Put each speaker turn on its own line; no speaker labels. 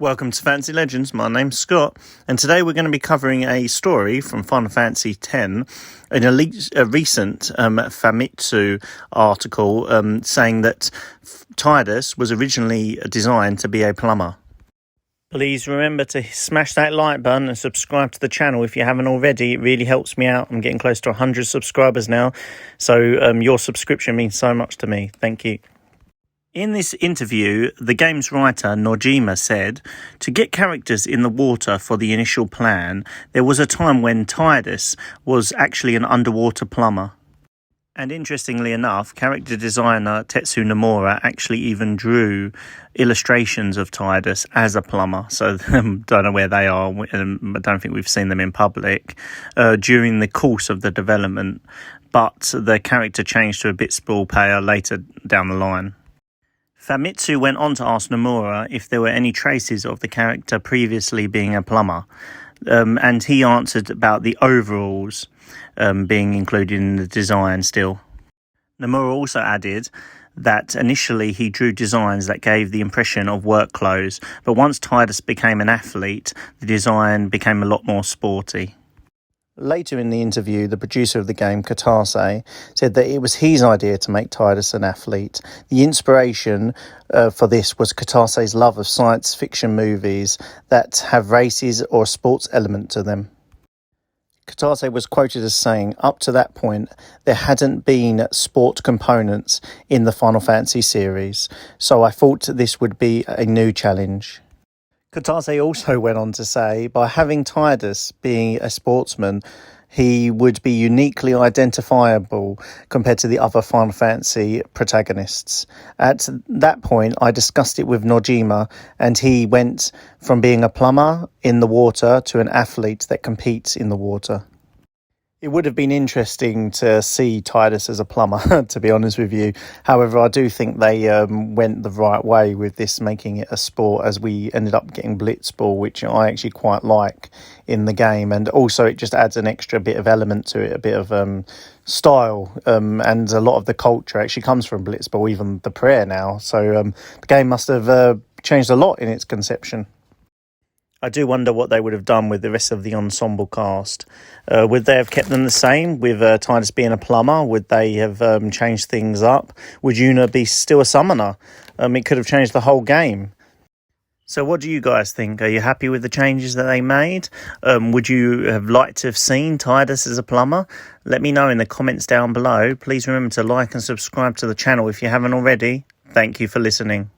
Welcome to Fantasy Legends, my name's Scott, and today we're going to be covering a story from Final Fantasy X in a recent Famitsu article saying that Tidus was originally designed to be a plumber. Please remember to smash that like button and subscribe to the channel if you haven't already. It really helps me out. I'm getting close to 100 subscribers now, so your subscription means so much to me. Thank you. In this interview, the game's writer, Nojima, said, to get characters in the water for the initial plan, there was a time when Tidus was actually an underwater plumber. And interestingly enough, character designer Tetsu Nomura actually even drew illustrations of Tidus as a plumber. So don't know where they are. I don't think we've seen them in public during the course of the development. But the character changed to a Blitzball player later down the line. Famitsu went on to ask Nomura if there were any traces of the character previously being a plumber, and he answered about the overalls being included in the design still. Nomura also added that initially he drew designs that gave the impression of work clothes, but once Tidus became an athlete, the design became a lot more sporty. Later in the interview, the producer of the game, Katase, said that it was his idea to make Tidus an athlete. The inspiration for this was Katase's love of science fiction movies that have races or sports element to them. Katase was quoted as saying, up to that point, there hadn't been sport components in the Final Fantasy series, so I thought this would be a new challenge. Katase also went on to say, by having Tidus being a sportsman, he would be uniquely identifiable compared to the other Final Fantasy protagonists. At that point, I discussed it with Nojima, and he went from being a plumber in the water to an athlete that competes in the water. It would have been interesting to see Tidus as a plumber, to be honest with you. However, I do think they went the right way with this, making it a sport, as we ended up getting Blitzball, which I actually quite like in the game. And also it just adds an extra bit of element to it, a bit of style. And a lot of the culture actually comes from Blitzball, even the prayer now. So the game must have changed a lot in its conception. I do wonder what they would have done with the rest of the ensemble cast. Would they have kept them the same with Tidus being a plumber? Would they have changed things up? Would Yuna be still a summoner? It could have changed the whole game. So what do you guys think? Are you happy with the changes that they made? Would you have liked to have seen Tidus as a plumber? Let me know in the comments down below. Please remember to like and subscribe to the channel if you haven't already. Thank you for listening.